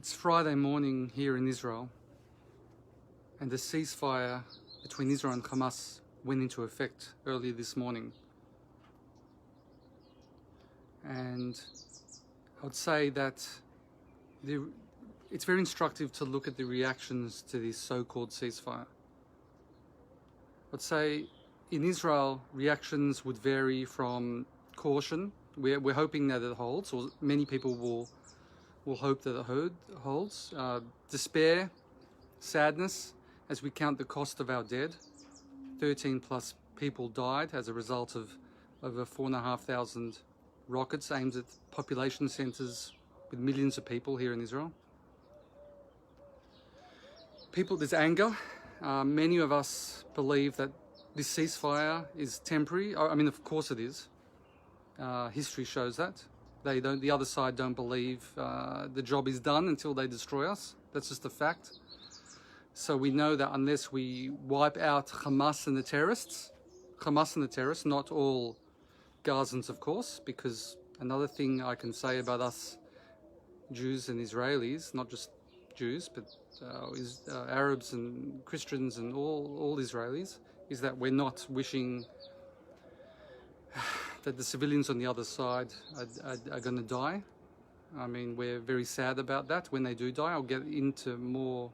It's Friday morning here in Israel, and the ceasefire between Israel and Hamas went into effect earlier this morning. And I would say that it's very instructive to look at the reactions to this so-called ceasefire. I'd say in Israel, reactions would vary from caution. We're hoping that it holds, or many people will hope that it holds. Despair, sadness, as we count the cost of our dead. 13 plus people died as a result of over 4,500 rockets aimed at population centers with millions of people here in Israel. There's anger. Many of us believe that this ceasefire is temporary. I mean, of course it is. History shows that. The other side don't believe the job is done until they destroy us. That's just a fact. So we know that unless we wipe out Hamas and the terrorists, not all Gazans, of course, because another thing I can say about us Jews and Israelis, not just Jews, but Arabs and Christians and all Israelis, is that we're not wishing that the civilians on the other side are going to die. I mean, we're very sad about that when they do die. I'll get into more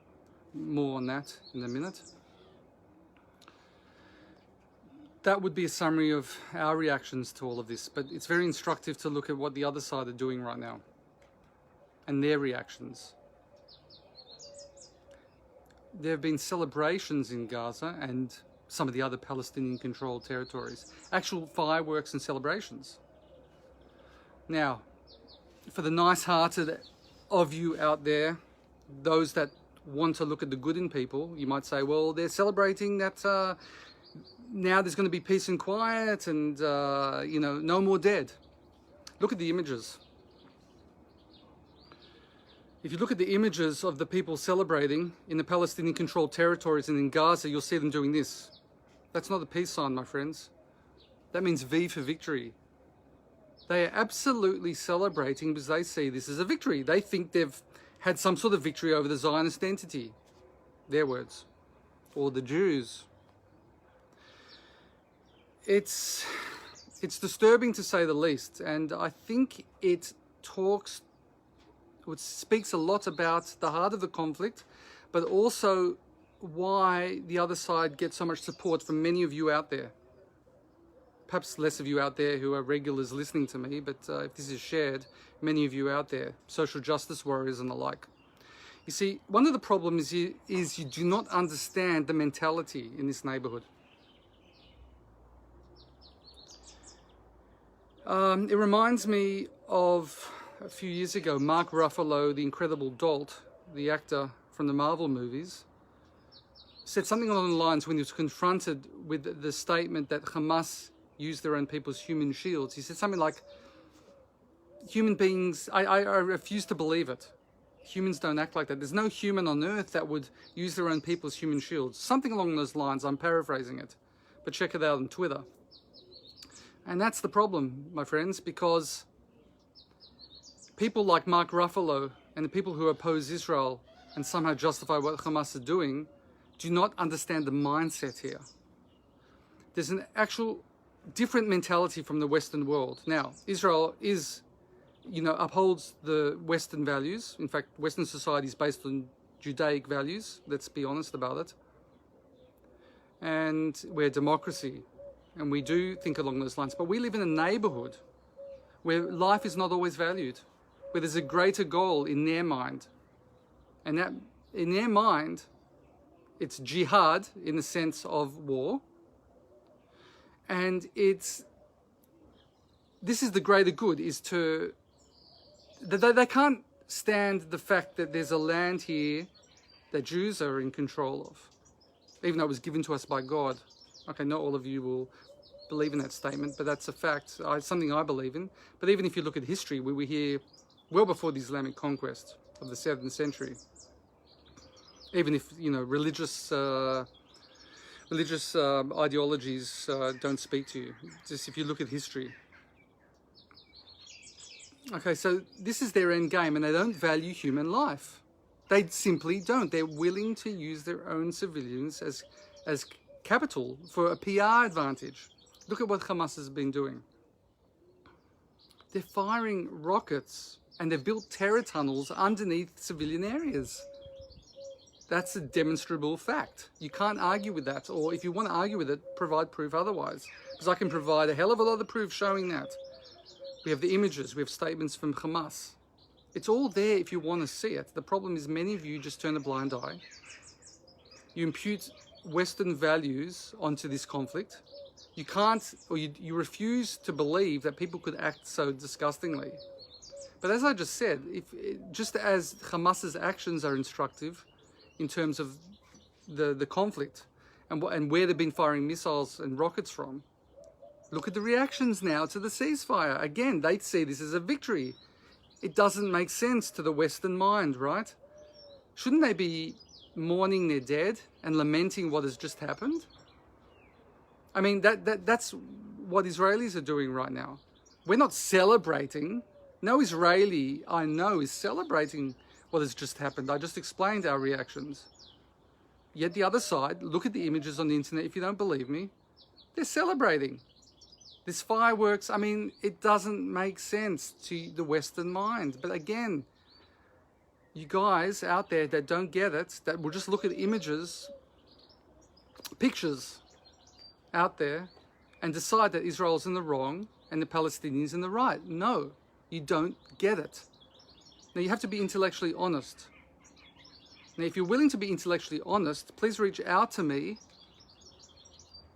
on that in a minute. That would be a summary of our reactions to all of this, but it's very instructive to look at what the other side are doing right now and their reactions. There have been celebrations in Gaza and some of the other Palestinian-controlled territories. Actual fireworks and celebrations. Now, for the nice-hearted of you out there, those that want to look at the good in people, you might say, well, they're celebrating that now there's going to be peace and quiet and, no more dead. Look at the images. If you look at the images of the people celebrating in the Palestinian-controlled territories and in Gaza, you'll see them doing this. That's not a peace sign, my friends. That means V for victory. They are absolutely celebrating because they see this as a victory. They think they've had some sort of victory over the Zionist entity. Their words. Or the Jews. It's disturbing to say the least, and I think it speaks a lot about the heart of the conflict, but also why the other side gets so much support from many of you out there. Perhaps less of you out there who are regulars listening to me, but if this is shared, many of you out there, social justice warriors and the like. You see, one of the problems is you do not understand the mentality in this neighborhood. It reminds me of a few years ago, Mark Ruffalo, the incredible dolt, the actor from the Marvel movies, said something along the lines when he was confronted with the statement that Hamas used their own people's human shields. He said something like, human beings, I refuse to believe it. Humans don't act like that. There's no human on earth that would use their own people's human shields. Something along those lines. I'm paraphrasing it, but check it out on Twitter. And that's the problem, my friends, because people like Mark Ruffalo and the people who oppose Israel and somehow justify what Hamas are doing do not understand the mindset here. There's an actual different mentality from the Western world. Now, Israel upholds the Western values. In fact, Western society is based on Judaic values. Let's be honest about it. And we're a democracy. And we do think along those lines. But we live in a neighborhood where life is not always valued, where there's a greater goal in their mind. And that, in their mind, it's jihad in the sense of war. And this is the greater good, they can't stand the fact that there's a land here that Jews are in control of, even though it was given to us by God. Okay, not all of you will believe in that statement, but that's a fact. It's something I believe in. But even if you look at history, we were here well before the Islamic conquest of the 7th century. Even if, religious ideologies don't speak to you. Just if you look at history. Okay, so this is their end game, and they don't value human life. They simply don't. They're willing to use their own civilians as capital for a PR advantage. Look at what Hamas has been doing. They're firing rockets and they've built terror tunnels underneath civilian areas. That's a demonstrable fact. You can't argue with that, or if you want to argue with it, provide proof otherwise. Because I can provide a hell of a lot of proof showing that. We have the images, we have statements from Hamas. It's all there if you want to see it. The problem is many of you just turn a blind eye. You impute Western values onto this conflict. You can't, or you refuse to believe that people could act so disgustingly. But as I just said, just as Hamas's actions are instructive in terms of the conflict and where they've been firing missiles and rockets from, look at the reactions now to the ceasefire. Again, they see this as a victory. It doesn't make sense to the Western mind, right? Shouldn't they be mourning their dead and lamenting what has just happened? I mean, that's what Israelis are doing right now. We're not celebrating. No Israeli I know is celebrating what has just happened. I just explained our reactions. Yet the other side, look at the images on the internet if you don't believe me, they're celebrating. This fireworks, I mean, it doesn't make sense to the Western mind. But again, you guys out there that don't get it, that will just look at images, pictures out there, and decide that Israel's in the wrong and the Palestinians in the right. No, you don't get it. Now, you have to be intellectually honest. Now, if you're willing to be intellectually honest, please reach out to me,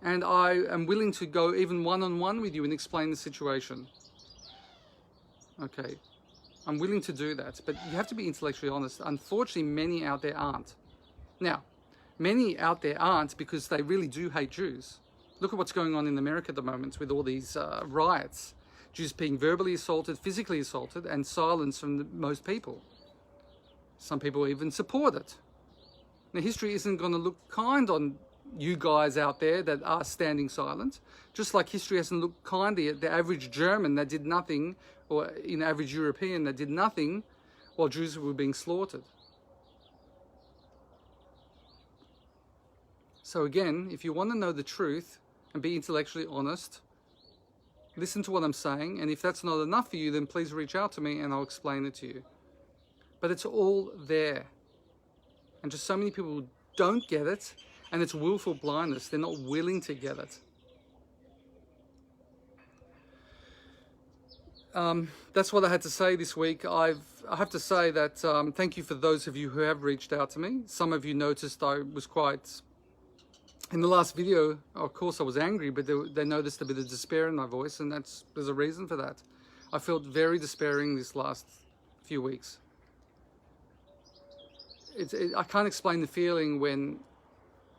and I am willing to go even one-on-one with you and explain the situation. Okay, I'm willing to do that, but you have to be intellectually honest. Unfortunately, many out there aren't. Now, many out there aren't because they really do hate Jews. Look at what's going on in America at the moment with all these riots. Jews being verbally assaulted, physically assaulted, and silenced from most people. Some people even support it. Now, history isn't going to look kind on you guys out there that are standing silent, just like history hasn't looked kindly at the average German that did nothing, or an average European that did nothing while Jews were being slaughtered. So again, if you want to know the truth and be intellectually honest, listen to what I'm saying, and if that's not enough for you, then please reach out to me and I'll explain it to you. But it's all there. And just so many people don't get it, and it's willful blindness. They're not willing to get it. That's what I had to say this week. I have to say that thank you for those of you who have reached out to me. Some of you noticed I was quite... In the last video, of course, I was angry, but they noticed a bit of despair in my voice, and there's a reason for that. I felt very despairing this last few weeks. I can't explain the feeling when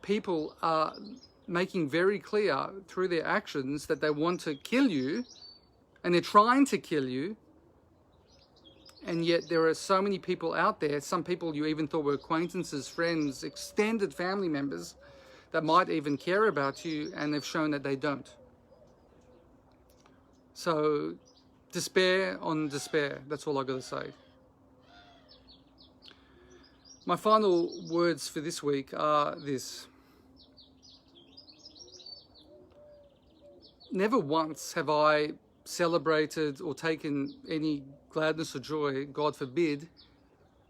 people are making very clear through their actions that they want to kill you, and they're trying to kill you, and yet there are so many people out there, some people you even thought were acquaintances, friends, extended family members, that might even care about you, and they've shown that they don't. So, despair on despair, that's all I've got to say. My final words for this week are this. Never once have I celebrated or taken any gladness or joy, God forbid,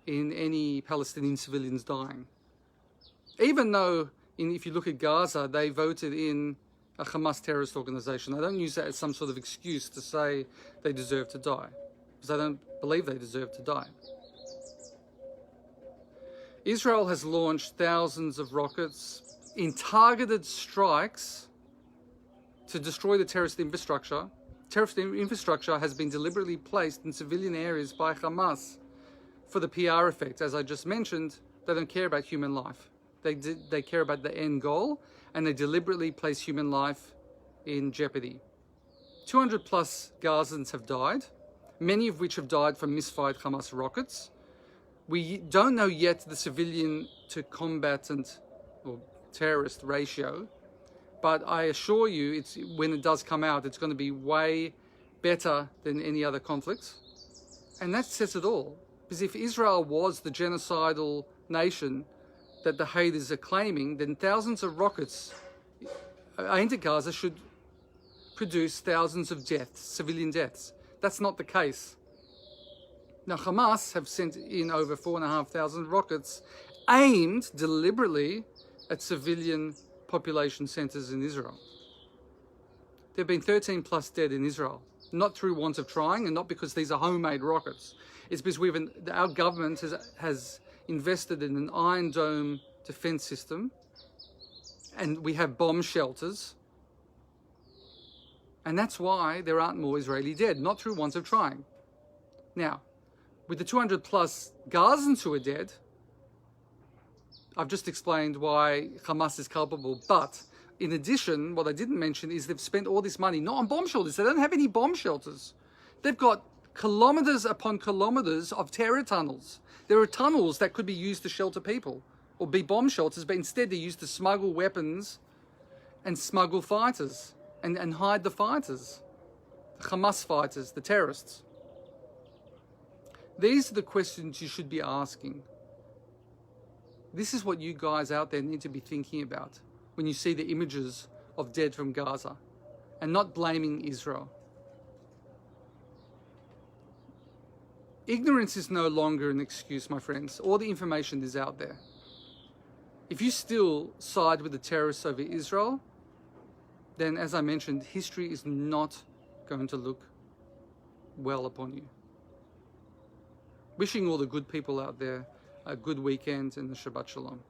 in any Palestinian civilians dying. Even though, if you look at Gaza, they voted in a Hamas terrorist organization. I don't use that as some sort of excuse to say they deserve to die, because I don't believe they deserve to die. Israel has launched thousands of rockets in targeted strikes to destroy the terrorist infrastructure. Terrorist infrastructure has been deliberately placed in civilian areas by Hamas for the PR effect. As I just mentioned, they don't care about human life. They care about the end goal, and they deliberately place human life in jeopardy. 200 plus Gazans have died, many of which have died from misfired Hamas rockets. We don't know yet the civilian to combatant or terrorist ratio, but I assure you, when it does come out, it's going to be way better than any other conflicts. And that says it all. Because if Israel was the genocidal nation that the haters are claiming, then thousands of rockets aimed at Gaza should produce thousands of deaths, civilian deaths. That's not the case. Now, Hamas have sent in over 4,500 rockets aimed deliberately at civilian population centers in Israel. There have been 13 plus dead in Israel, not through want of trying and not because these are homemade rockets. It's because our government has invested in an Iron Dome defense system, and we have bomb shelters. And that's why there aren't more Israeli dead, not through want of trying. Now, with the 200 plus Gazans who are dead, I've just explained why Hamas is culpable. But in addition, what I didn't mention is they've spent all this money not on bomb shelters. They don't have any bomb shelters. They've got kilometers upon kilometers of terror tunnels. There are tunnels that could be used to shelter people or be bomb shelters, but instead they're used to smuggle weapons and smuggle fighters and hide the fighters, the Hamas fighters, the terrorists. These are the questions you should be asking. This is what you guys out there need to be thinking about when you see the images of dead from Gaza, and not blaming Israel. Ignorance is no longer an excuse, my friends. All the information is out there. If you still side with the terrorists over Israel, then, as I mentioned, history is not going to look well upon you. Wishing all the good people out there a good weekend and a Shabbat Shalom.